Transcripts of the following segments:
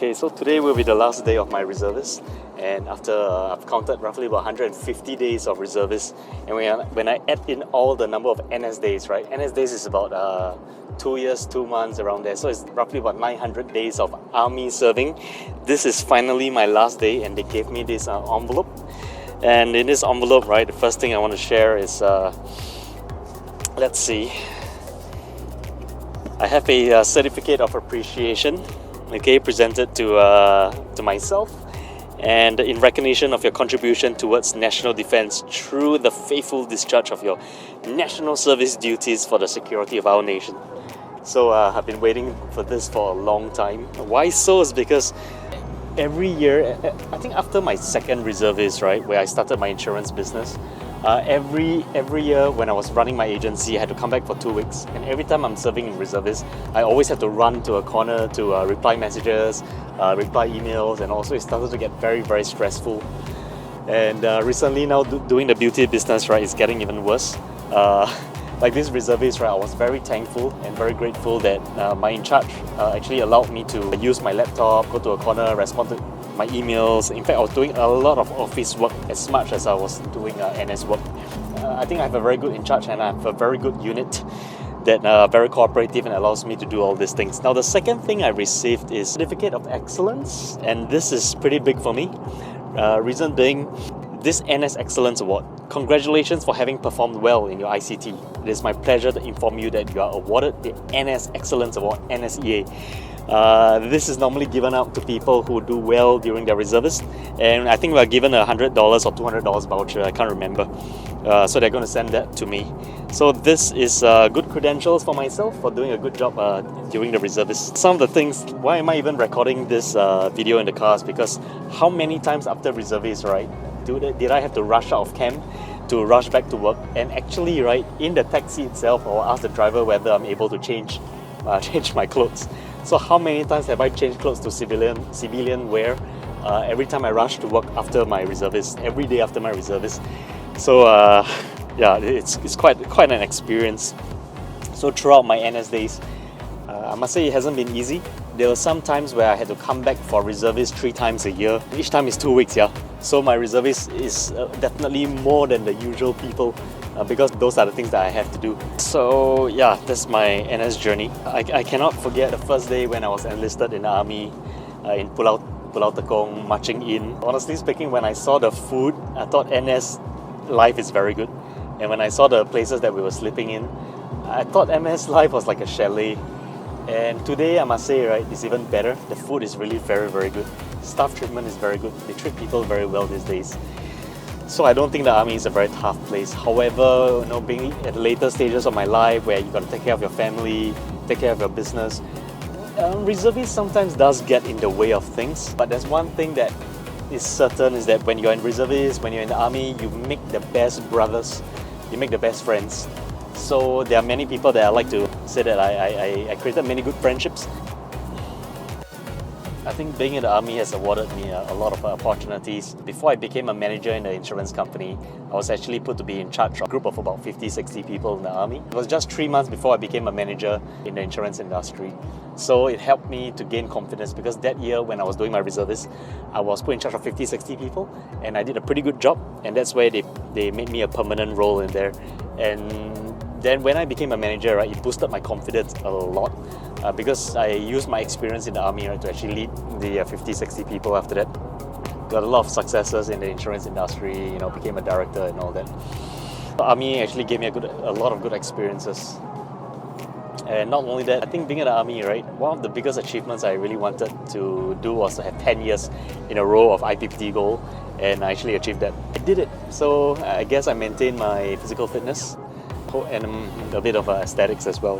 Okay, so today will be the last day of my reservist, and after I've counted roughly about 150 days of reservist, and when I add in all the number of NS days, right? NS days is about 2 years, 2 months around there, so it's roughly about 900 days of army serving. This is finally my last day, and they gave me this envelope. And in this envelope, right, the first thing I want to share is, let's see, I have a certificate of appreciation, okay, presented to myself, and in recognition of your contribution towards national defense through the faithful discharge of your national service duties for the security of our nation. So I've been waiting for this for a long time. Why so is because every year, I think after my second reservist, right, where I started my insurance business, every year when I was running my agency, I had to come back for 2 weeks, and every time I'm serving in reservist, I always have to run to a corner to reply messages, reply emails, and also it started to get very, very stressful. And recently now doing the beauty business, right, it's getting even worse. Like this reservist, right, I was very thankful and very grateful that my in charge actually allowed me to use my laptop, go to a corner, respond to my emails. In fact, I was doing a lot of office work as much as I was doing NS work. I think I have a very good in charge, and I have a very good unit that are very cooperative and allows me to do all these things. Now, the second thing I received is Certificate of Excellence, and this is pretty big for me. Reason being, this NS Excellence Award. Congratulations for having performed well in your ICT. It is my pleasure to inform you that you are awarded the NS Excellence Award, NSEA. This is normally given out to people who do well during their reservist, and I think we are given a $100 or $200 voucher, I can't remember. So they're going to send that to me. So this is good credentials for myself for doing a good job during the reservist. Some of the things, why am I even recording this video in the cars? Because how many times after reservist, right, did I have to rush out of camp to rush back to work? And actually, right, in the taxi itself, I'll ask the driver whether I'm able to change my clothes. So how many times have I changed clothes to civilian wear every time I rush to work after my reservist, every day after my reservist? So yeah, it's quite an experience. So throughout my NS days, I must say it hasn't been easy. There were some times where I had to come back for reservist 3 times a year. Each time is 2 weeks, yeah. So my reservist is definitely more than the usual people because those are the things that I have to do. So yeah, that's my NS journey. I cannot forget the first day when I was enlisted in the army in Pulau Tekong, marching in. Honestly speaking, when I saw the food, I thought NS life is very good. And when I saw the places that we were sleeping in, I thought MS life was like a chalet. And today, I must say, right, it's even better. The food is really very, very good. Staff treatment is very good. They treat people very well these days. So I don't think the army is a very tough place. However, you know, being at later stages of my life where you got to take care of your family, take care of your business, reservist sometimes does get in the way of things. But there's one thing that is certain, is that when you're in reservist, when you're in the army, you make the best brothers, you make the best friends. So there are many people that I like to say that I created many good friendships. I think being in the army has awarded me a lot of opportunities. Before I became a manager in the insurance company, I was actually put to be in charge of a group of about 50-60 people in the army. It was just 3 months before I became a manager in the insurance industry. So it helped me to gain confidence, because that year when I was doing my reservist, I was put in charge of 50-60 people, and I did a pretty good job, and that's where they made me a permanent role in there. And then when I became a manager, right, it boosted my confidence a lot because I used my experience in the army, right, to actually lead the 50-60 people after that. Got a lot of successes in the insurance industry, you know, became a director and all that. The army actually gave me a lot of good experiences. And not only that, I think being in the army, right, one of the biggest achievements I really wanted to do was to have 10 years in a row of IPPT goal, and I actually achieved that. I did it. So I guess I maintained my physical fitness and a bit of aesthetics as well.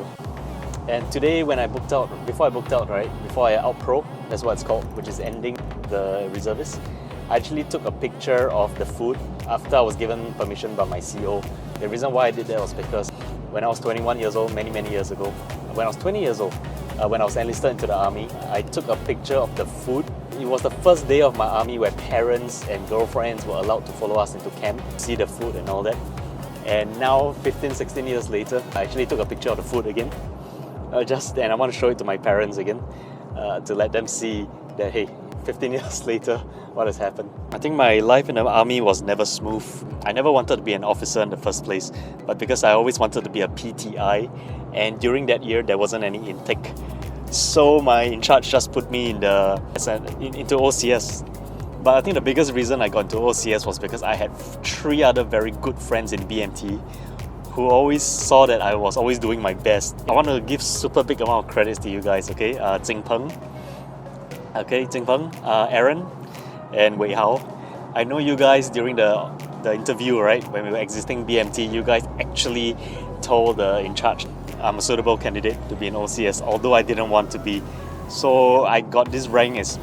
And today when before I out pro, that's what it's called, which is ending the reservist, I actually took a picture of the food after I was given permission by my CEO. The reason why I did that was because when I was 21 years old, many years ago, when I was 20 years old, when I was enlisted into the army, I took a picture of the food. It was the first day of my army where parents and girlfriends were allowed to follow us into camp, see the food and all that. And now, 15-16 years later, I actually took a picture of the food again. And I want to show it to my parents again, to let them see that, hey, 15 years later, what has happened? I think my life in the army was never smooth. I never wanted to be an officer in the first place, but because I always wanted to be a PTI, and during that year there wasn't any intake. So my in-charge just put me into OCS. But I think the biggest reason I got into OCS was because I had 3 other very good friends in BMT who always saw that I was always doing my best. I want to give super big amount of credits to you guys, okay? Jing Peng, Aaron, and Wei Hao. I know you guys during the interview, right, when we were exiting BMT, you guys actually told the in-charge I'm a suitable candidate to be in OCS, although I didn't want to be. So I got this rank is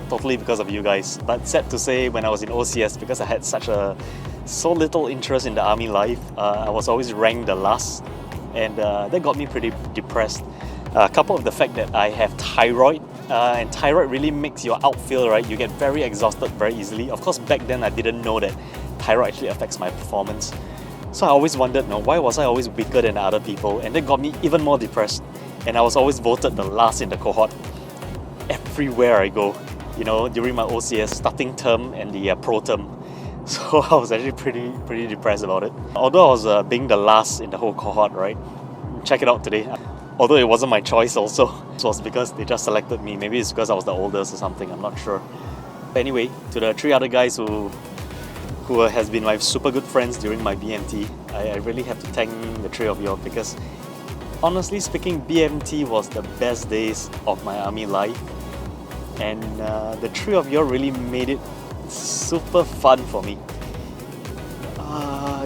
totally because of you guys. But sad to say, when I was in OCS, because I had so little interest in the army life, I was always ranked the last, and that got me pretty depressed. Coupled with the fact that I have thyroid, and thyroid really makes your outfield, right? You get very exhausted very easily. Of course, back then I didn't know that thyroid actually affects my performance. So I always wondered, why was I always weaker than other people? And that got me even more depressed. And I was always voted the last in the cohort everywhere I go. During my OCS starting term and the pro term. So I was actually pretty depressed about it. Although I was being the last in the whole cohort, right? Check it out today. Although it wasn't my choice also. It was because they just selected me. Maybe it's because I was the oldest or something, I'm not sure. But anyway, to the 3 other guys who has been my super good friends during my BMT, I really have to thank the 3 of you, because honestly speaking, BMT was the best days of my army life. And the 3 of you really made it super fun for me.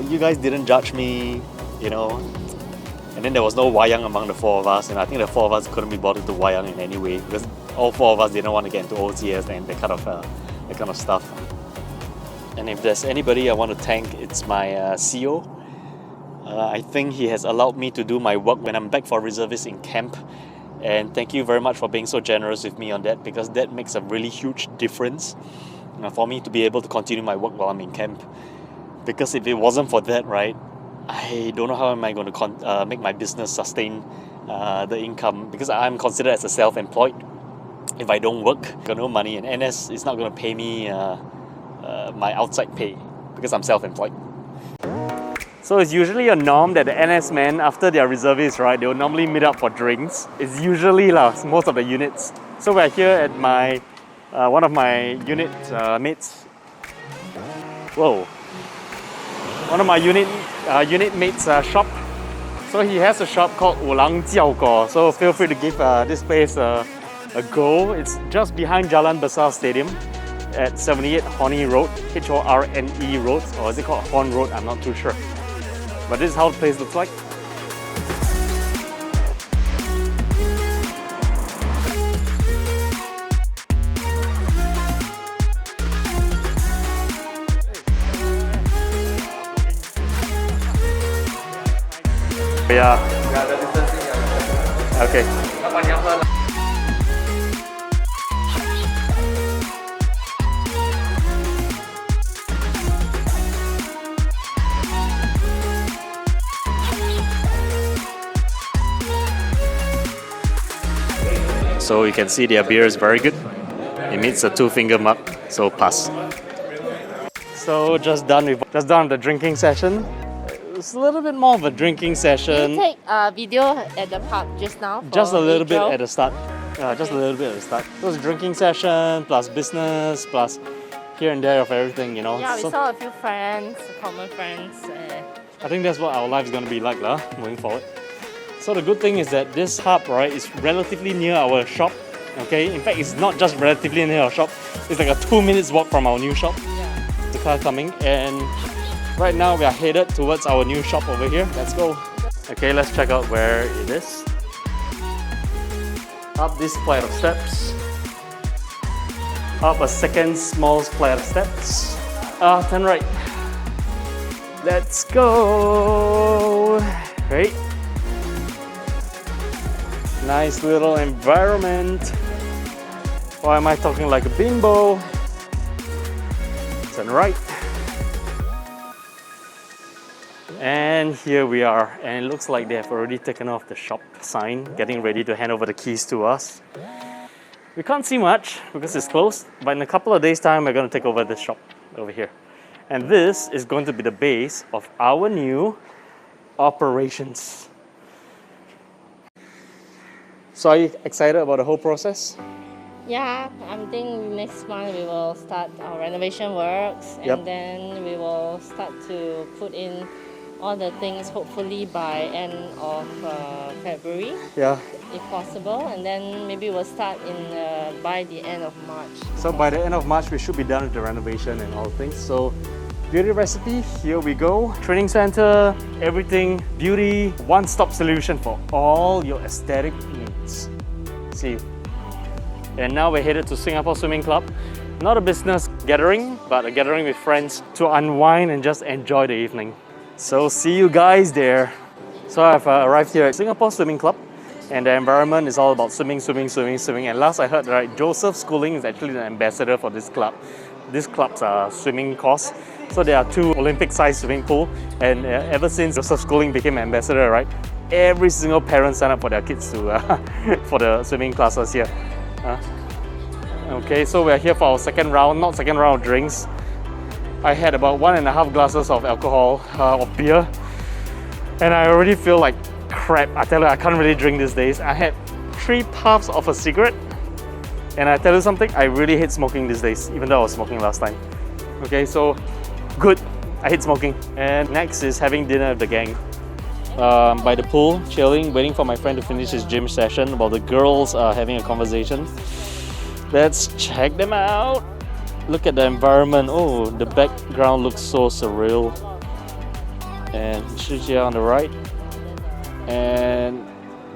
You guys didn't judge me, and then there was no wayang among the 4 of us, and I think the 4 of us couldn't be bothered to wayang in any way, because all 4 of us didn't want to get into OCS and that kind of stuff. And if there's anybody I want to thank, it's my CO. I think he has allowed me to do my work when I'm back for reservist in camp. And thank you very much for being so generous with me on that, because that makes a really huge difference for me to be able to continue my work while I'm in camp. Because if it wasn't for that, right, I don't know how am I going to make my business sustain the income, because I'm considered as a self-employed. If I don't work, I got no money, and NS is not going to pay me my outside pay because I'm self-employed. So it's usually a norm that the NS men, after their reservists, right, they will normally meet up for drinks. It's usually most of the units. So we're here at my one of my unit mates. One of my unit mates' shop. So he has a shop called Wulang Jiao Go. So feel free to give this place a go. It's just behind Jalan Besar Stadium at 78 Horny Road, Horne Road, or is it called Horn Road? I'm not too sure. But this is how the place looks like. Yeah. Okay. So you can see their beer is very good. It meets a 2-finger mark, so pass. So just done the drinking session. It's a little bit more of a drinking session. Did you take a video at the pub just now? Just a little bit at the start. Just a little bit at the start. It was a drinking session, plus business, plus here and there of everything, Yeah, we saw a few friends, common friends. I think that's what our life is going to be like moving forward. So the good thing is that this hub, right, is relatively near our shop. Okay, in fact, it's not just relatively near our shop. It's like a 2 minutes walk from our new shop. Yeah. The car coming, and right now we are headed towards our new shop over here. Let's go. Okay, let's check out where it is. Up this flight of steps. Up a second small flight of steps. Turn right. Let's go. Right. Nice little environment. Why am I talking like a bimbo? Turn right. And here we are. And it looks like they have already taken off the shop sign, getting ready to hand over the keys to us. We can't see much because it's closed, but in a couple of days' time, we're going to take over this shop over here. And this is going to be the base of our new operations. So are you excited about the whole process? Yeah, I'm thinking next month we will start our renovation works, and Yep. then we will start to put in all the things hopefully by end of February, Yeah. if possible, and then maybe we'll start by the end of March. So by the end of March, we should be done with the renovation and all things. So beauty recipe, here we go. Training center, everything, beauty, one-stop solution for all your aesthetic needs. See. And now we're headed to Singapore Swimming Club. Not a business gathering, but a gathering with friends to unwind and just enjoy the evening. So see you guys there. So I've arrived here at Singapore Swimming Club, and the environment is all about swimming. And last I heard, right, Joseph Schooling is actually the ambassador for this club. This club's swimming course. So there are 2 Olympic-sized swimming pools, and ever since Joseph Schooling became ambassador, right, every single parent signed up for their kids to for the swimming classes here. Okay, so we're here for our second round of drinks. I had about 1.5 glasses of alcohol, of beer, and I already feel like crap. I tell you, I can't really drink these days. I had 3 puffs of a cigarette, and I tell you something, I really hate smoking these days, even though I was smoking last time. Okay, so good. I hate smoking. And next is having dinner with the gang. By the pool, chilling, waiting for my friend to finish his gym session while the girls are having a conversation. Let's check them out. Look at the environment. Oh, the background looks so surreal. And Shujia on the right. And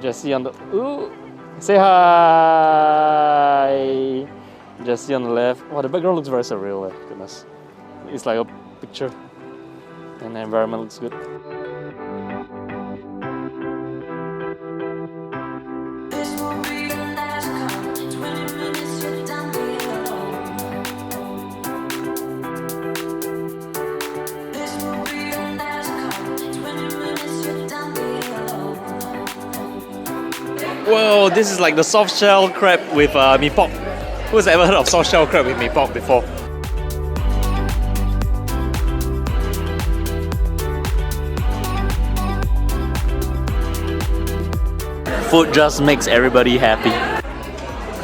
Jessie on the... Ooh! Say hi! Jessie on the left. Wow, the background looks very surreal. Goodness. It's like a picture. And the environment looks good. Whoa, this is like the soft shell crab with mee pok. Who's ever heard of soft shell crab with mee pok before? Food just makes everybody happy.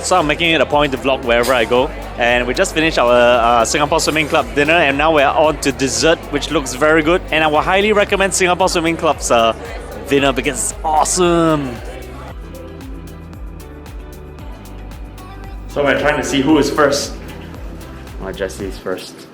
So I'm making it a point to vlog wherever I go. And we just finished our Singapore Swimming Club dinner, and now we're on to dessert, which looks very good. And I would highly recommend Singapore Swimming Club's dinner because it's awesome. So we're trying to see who is first. Oh, Jessie is first.